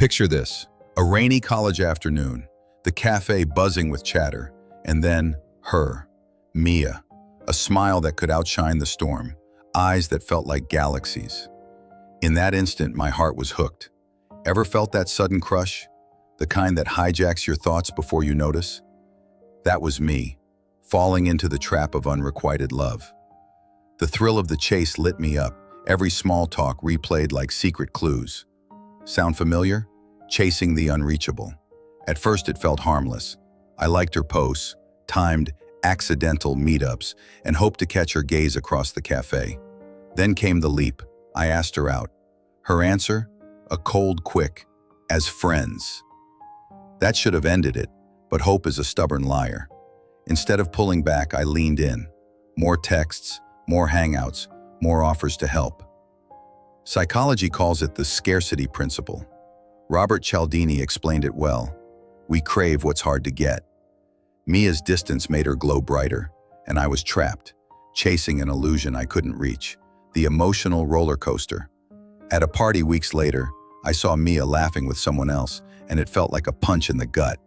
Picture this, a rainy college afternoon, the cafe buzzing with chatter, and then her, Mia, a smile that could outshine the storm, eyes that felt like galaxies. In that instant, my heart was hooked. Ever felt that sudden crush? The kind that hijacks your thoughts before you notice? That was me, falling into the trap of unrequited love. The thrill of the chase lit me up, every small talk replayed like secret clues. Sound familiar? Chasing the unreachable. At first it felt harmless. I liked her posts, timed accidental meetups, and hoped to catch her gaze across the cafe. Then came the leap. I asked her out. Her answer? A cold, quick, as friends. That should have ended it, but hope is a stubborn liar. Instead of pulling back, I leaned in. More texts, more hangouts, more offers to help. Psychology calls it the scarcity principle. Robert Cialdini explained it well. We crave what's hard to get. Mia's distance made her glow brighter, and I was trapped, chasing an illusion I couldn't reach. The emotional roller coaster. At a party weeks later, I saw Mia laughing with someone else, and it felt like a punch in the gut.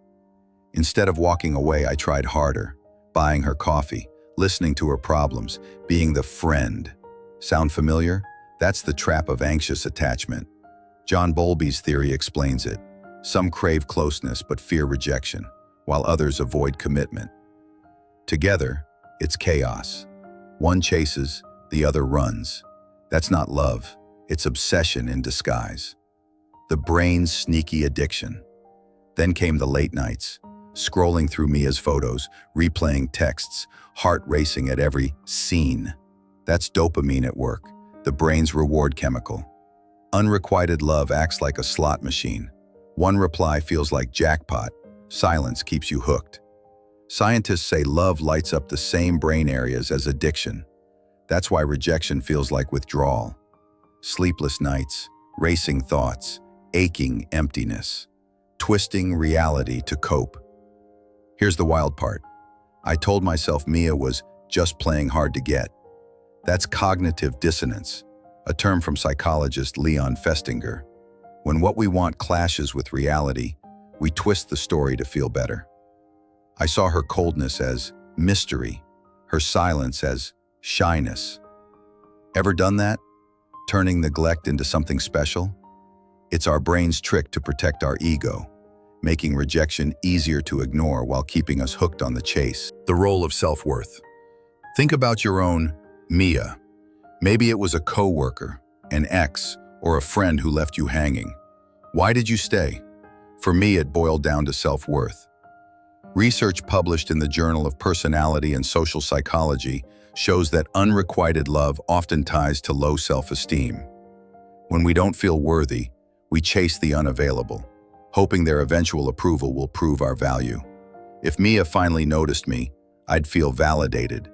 Instead of walking away, I tried harder, buying her coffee, listening to her problems, being the friend. Sound familiar? That's the trap of anxious attachment. John Bowlby's theory explains it. Some crave closeness but fear rejection, while others avoid commitment. Together, it's chaos. One chases, the other runs. That's not love, it's obsession in disguise. The brain's sneaky addiction. Then came the late nights, scrolling through Mia's photos, replaying texts, heart racing at every scene. That's dopamine at work, the brain's reward chemical. Unrequited love acts like a slot machine. One reply feels like jackpot. Silence keeps you hooked. Scientists say love lights up the same brain areas as addiction. That's why rejection feels like withdrawal. Sleepless nights, racing thoughts, aching emptiness, twisting reality to cope. Here's the wild part. I told myself Mia was just playing hard to get. That's cognitive dissonance, a term from psychologist Leon Festinger. When what we want clashes with reality, we twist the story to feel better. I saw her coldness as mystery, her silence as shyness. Ever done that? Turning neglect into something special? It's our brain's trick to protect our ego, making rejection easier to ignore while keeping us hooked on the chase. The role of self-worth. Think about your own Mia. Maybe it was a coworker, an ex, or a friend who left you hanging. Why did you stay? For me, it boiled down to self-worth. Research published in the Journal of Personality and Social Psychology shows that unrequited love often ties to low self-esteem. When we don't feel worthy, we chase the unavailable, hoping their eventual approval will prove our value. If Mia finally noticed me, I'd feel validated.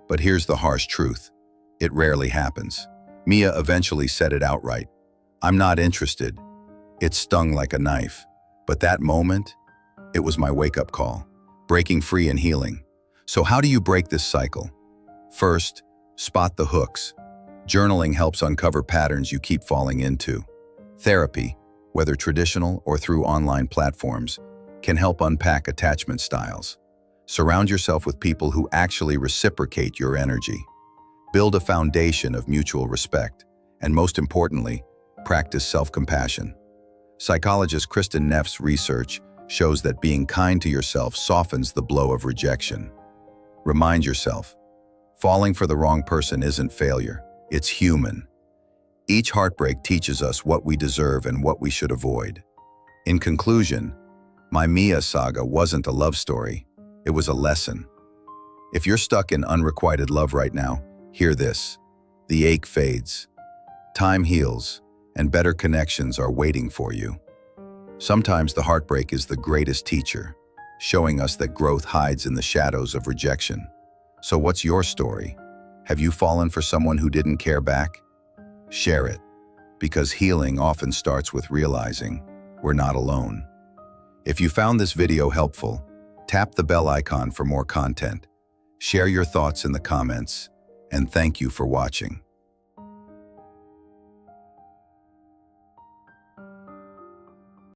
But here's the harsh truth. It rarely happens. Mia eventually said it outright. I'm not interested. It stung like a knife. But that moment, it was my wake-up call, breaking free and healing. So how do you break this cycle? First, spot the hooks. Journaling helps uncover patterns you keep falling into. Therapy, whether traditional or through online platforms, can help unpack attachment styles. Surround yourself with people who actually reciprocate your energy. Build a foundation of mutual respect, and most importantly, practice self-compassion. Psychologist Kristen Neff's research shows that being kind to yourself softens the blow of rejection. Remind yourself, falling for the wrong person isn't failure, it's human. Each heartbreak teaches us what we deserve and what we should avoid. In conclusion, my Mia saga wasn't a love story, it was a lesson. If you're stuck in unrequited love right now, hear this. The ache fades, time heals, and better connections are waiting for you. Sometimes the heartbreak is the greatest teacher, showing us that growth hides in the shadows of rejection. So what's your story? Have you fallen for someone who didn't care back? Share it, because healing often starts with realizing we're not alone. If you found this video helpful, tap the bell icon for more content. Share your thoughts in the comments, and thank you for watching.